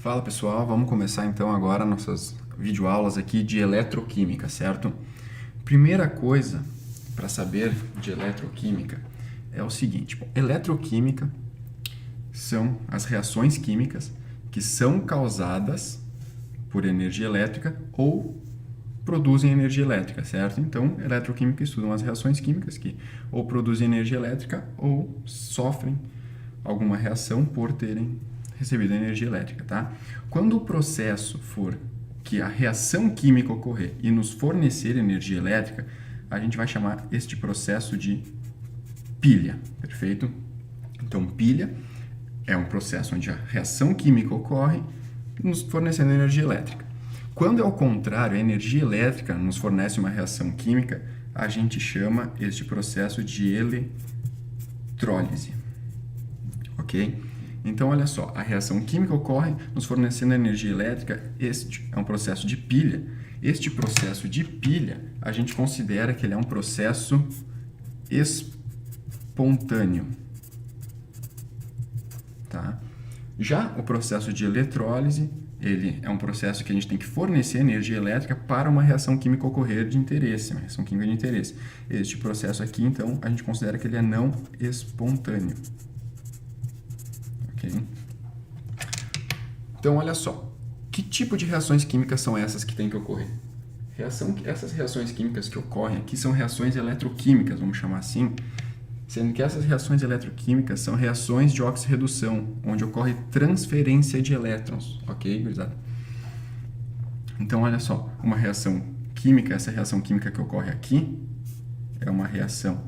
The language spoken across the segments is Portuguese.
Fala pessoal, vamos começar então agora nossas videoaulas aqui de eletroquímica, certo? Primeira coisa para saber de eletroquímica é o seguinte: eletroquímica são as reações químicas que são causadas por energia elétrica ou produzem energia elétrica, certo? Então, eletroquímica estudam as reações químicas que ou produzem energia elétrica ou sofrem alguma reação por terem recebido energia elétrica, tá? Quando o processo for que a reação química ocorrer e nos fornecer energia elétrica, a gente vai chamar este processo de pilha, perfeito? Então, pilha é um processo onde a reação química ocorre nos fornecendo energia elétrica. Quando é ao contrário, a energia elétrica nos fornece uma reação química, a gente chama este processo de eletrólise, ok? Então, olha só, a reação química ocorre nos fornecendo energia elétrica, este é um processo de pilha. Este processo de pilha, a gente considera que ele é um processo espontâneo, tá? Já o processo de eletrólise, ele é um processo que a gente tem que fornecer energia elétrica para uma reação química ocorrer de interesse, uma reação química de interesse. Este processo aqui, então, a gente considera que ele é não espontâneo. Ok? Então, olha só. Que tipo de reações químicas são essas que tem que ocorrer? Essas reações químicas que ocorrem aqui são reações eletroquímicas, vamos chamar assim, sendo que essas reações eletroquímicas são reações de oxirredução, onde ocorre transferência de elétrons, ok, gurizada? Então, olha só, uma reação química, essa reação química que ocorre aqui, é uma reação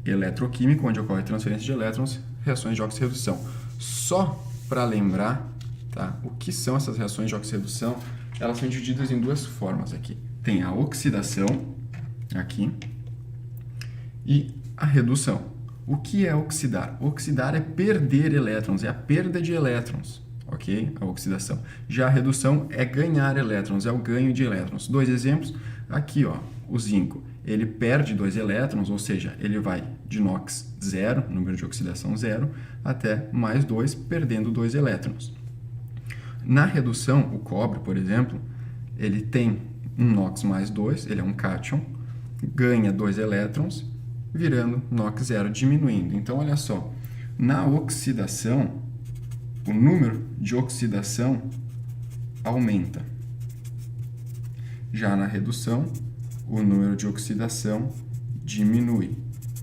eletroquímica, onde ocorre transferência de elétrons, reações de oxirredução. Só para lembrar, tá, o que são essas reações de oxirredução, elas são divididas em duas formas aqui. Tem a oxidação, aqui, e a redução. O que é oxidar? Oxidar é perder elétrons, é a perda de elétrons, ok? A oxidação. Já a redução é ganhar elétrons, é o ganho de elétrons. Dois exemplos, aqui ó, o zinco, ele perde 2 elétrons, ou seja, ele vai de NOx 0, número de oxidação 0, até mais 2, perdendo 2 elétrons. Na redução, o cobre, por exemplo, ele tem um NOx mais 2, ele é um cátion, ganha 2 elétrons, virando NOx 0, diminuindo. Então, olha só, na oxidação, o número de oxidação aumenta. Já na redução, o número de oxidação diminui.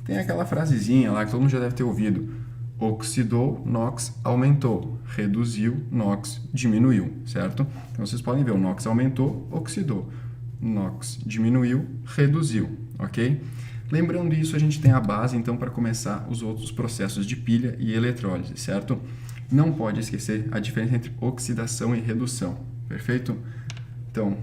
Tem aquela frasezinha lá que todo mundo já deve ter ouvido. Oxidou, NOx aumentou. Reduziu, NOx diminuiu, certo? Então, vocês podem ver, o NOx aumentou, oxidou. NOx diminuiu, reduziu, ok? Lembrando isso, a gente tem a base, então, para começar os outros processos de pilha e eletrólise, certo? Não pode esquecer a diferença entre oxidação e redução, perfeito? Então,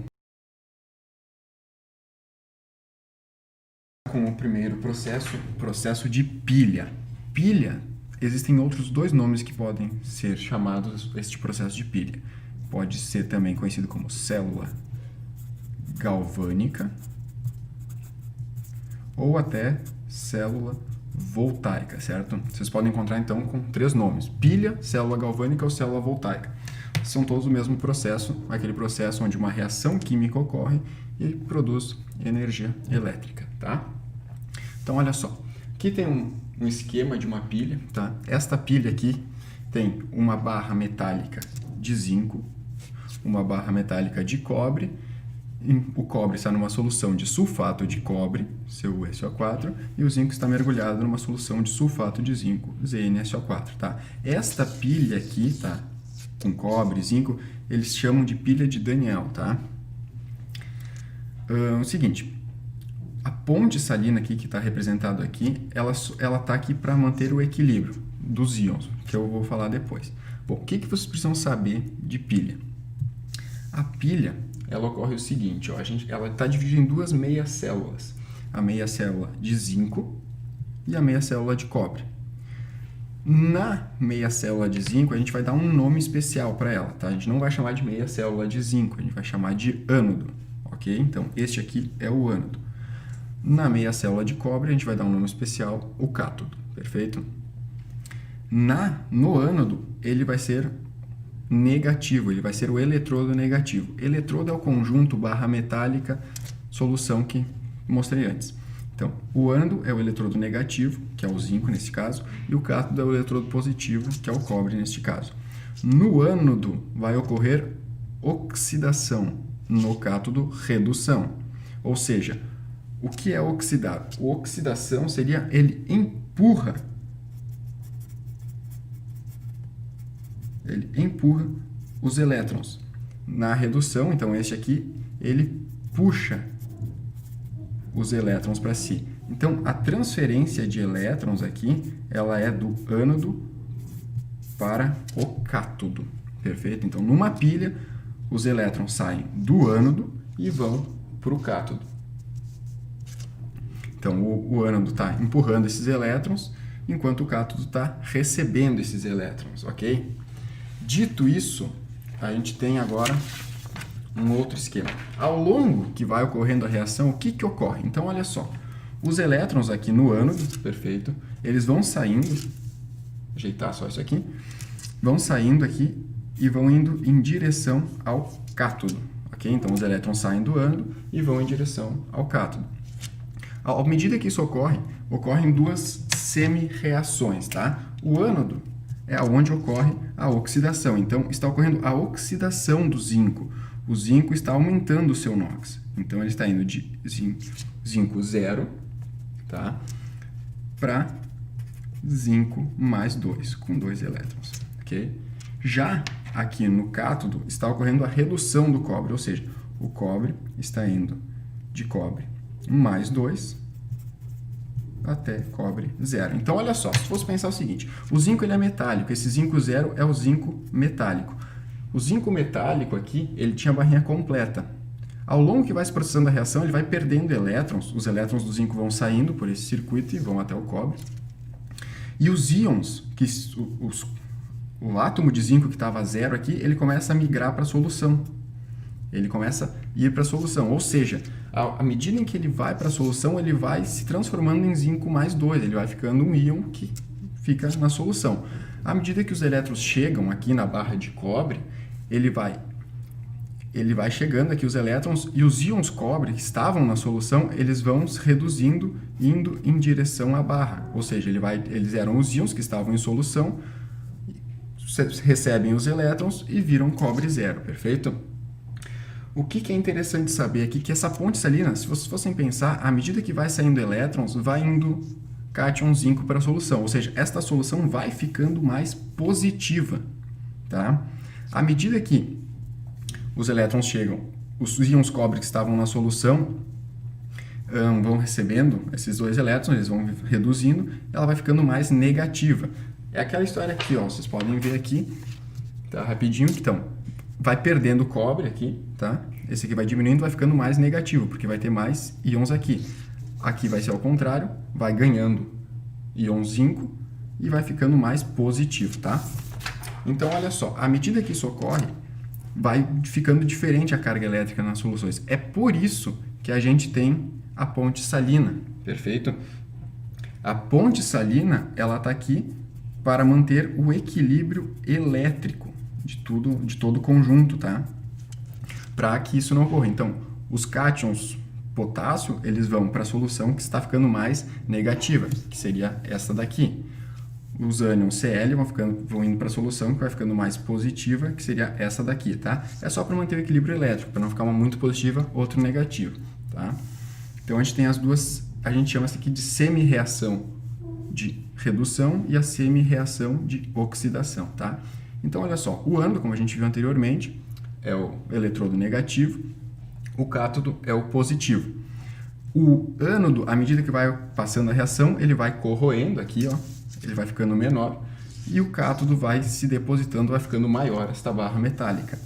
com o primeiro processo, o processo de pilha. Pilha, existem outros dois nomes que podem ser chamados este processo de pilha. Pode ser também conhecido como célula galvânica, ou até célula voltaica, certo? Vocês podem encontrar, então, com 3 nomes: pilha, célula galvânica ou célula voltaica. São todos o mesmo processo, aquele processo onde uma reação química ocorre e produz energia elétrica, tá? Então, olha só, aqui tem um esquema de uma pilha, tá? Esta pilha aqui tem uma barra metálica de zinco, uma barra metálica de cobre. O cobre está numa solução de sulfato de cobre, CuSO4, e o zinco está mergulhado numa solução de sulfato de zinco, ZnSO4, tá? Esta pilha aqui, tá, com cobre e zinco, eles chamam de pilha de Daniell, tá? O seguinte, a ponte salina aqui, que está representado aqui, ela está aqui para manter o equilíbrio dos íons, que eu vou falar depois. Bom, o que vocês precisam saber de pilha? A pilha, ela ocorre o seguinte, ó, ela está dividida em duas meias células. A meia célula de zinco e a meia célula de cobre. Na meia célula de zinco, a gente vai dar um nome especial para ela, tá? A gente não vai chamar de meia célula de zinco, a gente vai chamar de ânodo, ok? Então, este aqui é o ânodo. Na meia célula de cobre, a gente vai dar um nome especial, o cátodo, perfeito? No ânodo, ele vai ser negativo, ele vai ser o eletrodo negativo. Eletrodo é o conjunto barra metálica, solução que mostrei antes. Então, o ânodo é o eletrodo negativo, que é o zinco nesse caso, e o cátodo é o eletrodo positivo, que é o cobre neste caso. No ânodo vai ocorrer oxidação, no cátodo redução. Ou seja, o que é oxidar? O oxidação seria ele empurra os elétrons. Na redução, então este aqui, ele puxa os elétrons para si. Então, a transferência de elétrons aqui, ela é do ânodo para o cátodo. Perfeito? Então, numa pilha, os elétrons saem do ânodo e vão para o cátodo. Então, o ânodo está empurrando esses elétrons, enquanto o cátodo está recebendo esses elétrons, ok? Dito isso, a gente tem agora um outro esquema. Ao longo que vai ocorrendo a reação, o que que ocorre? Então, olha só. Os elétrons aqui no ânodo, perfeito, eles vão saindo, ajeitar só isso aqui, vão saindo aqui e vão indo em direção ao cátodo, ok? Então, os elétrons saem do ânodo e vão em direção ao cátodo. À medida que isso ocorre, ocorrem duas semi-reações, tá? O ânodo é onde ocorre a oxidação. Então, está ocorrendo a oxidação do zinco. O zinco está aumentando o seu NOx. Então, ele está indo de zinco 0, tá? Para zinco mais 2, com 2 elétrons, ok? Já aqui no cátodo está ocorrendo a redução do cobre, ou seja, o cobre está indo de cobre mais 2 até cobre 0. Então, olha só, se fosse pensar o seguinte, o zinco ele é metálico, esse zinco 0 é o zinco metálico. O zinco metálico aqui, ele tinha a barrinha completa. Ao longo que vai se processando a reação, ele vai perdendo elétrons, os elétrons do zinco vão saindo por esse circuito e vão até o cobre. E os íons, o átomo de zinco que estava 0 aqui, ele começa a migrar para a solução. Ele começa a ir para a solução, ou seja, à medida em que ele vai para a solução, ele vai se transformando em zinco mais 2, ele vai ficando um íon que fica na solução. À medida que os elétrons chegam aqui na barra de cobre, ele vai chegando aqui os elétrons e os íons cobre que estavam na solução, eles vão se reduzindo, indo em direção à barra. Ou seja, eles eram os íons que estavam em solução, recebem os elétrons e viram cobre 0, perfeito? O que é interessante saber aqui é que essa ponte salina, se vocês fossem pensar, à medida que vai saindo elétrons, vai indo cátion zinco para a solução, ou seja, esta solução vai ficando mais positiva, tá? À medida que os elétrons chegam, os íons cobre que estavam na solução vão recebendo esses 2 elétrons, eles vão reduzindo, ela vai ficando mais negativa. É aquela história aqui, ó, vocês podem ver aqui, tá, rapidinho, então, vai perdendo cobre aqui, tá? Esse aqui vai diminuindo, vai ficando mais negativo, porque vai ter mais íons aqui. Aqui vai ser ao contrário, vai ganhando íon zinco e vai ficando mais positivo, tá? Então, olha só, à medida que isso ocorre, vai ficando diferente a carga elétrica nas soluções. É por isso que a gente tem a ponte salina, perfeito? A ponte salina, ela está aqui para manter o equilíbrio elétrico de todo o conjunto, tá? Para que isso não ocorra. Então, os cátions potássio, eles vão para a solução que está ficando mais negativa, que seria essa daqui. Os ânions Cl vão indo para a solução que vai ficando mais positiva, que seria essa daqui, tá? É só para manter o equilíbrio elétrico, para não ficar uma muito positiva, outra negativa, tá? Então, a gente tem as duas, a gente chama essa aqui de semi-reação de redução e a semi-reação de oxidação, tá? Então, olha só, o ânodo, como a gente viu anteriormente, é o eletrodo negativo, o cátodo é o positivo. O ânodo, à medida que vai passando a reação, ele vai corroendo aqui, ó, ele vai ficando menor, e o cátodo vai se depositando, vai ficando maior, esta barra metálica.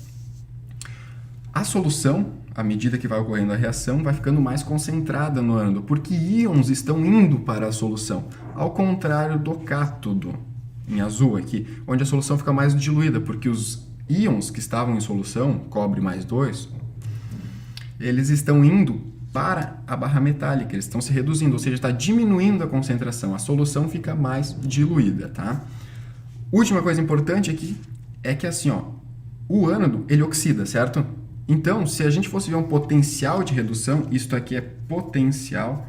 A solução, à medida que vai ocorrendo a reação, vai ficando mais concentrada no ânodo, porque íons estão indo para a solução, ao contrário do cátodo, em azul aqui, onde a solução fica mais diluída, porque os íons que estavam em solução, cobre mais 2, eles estão indo para a barra metálica, eles estão se reduzindo, ou seja, está diminuindo a concentração, a solução fica mais diluída, tá? Última coisa importante aqui é que assim, ó, o ânodo, ele oxida, certo? Então, se a gente fosse ver um potencial de redução, isto aqui é potencial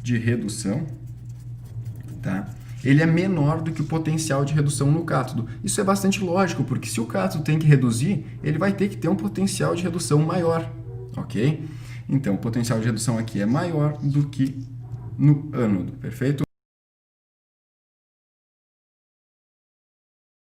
de redução, tá? Ele é menor do que o potencial de redução no cátodo. Isso é bastante lógico, porque se o cátodo tem que reduzir, ele vai ter que ter um potencial de redução maior, ok? Então, o potencial de redução aqui é maior do que no ânodo, perfeito?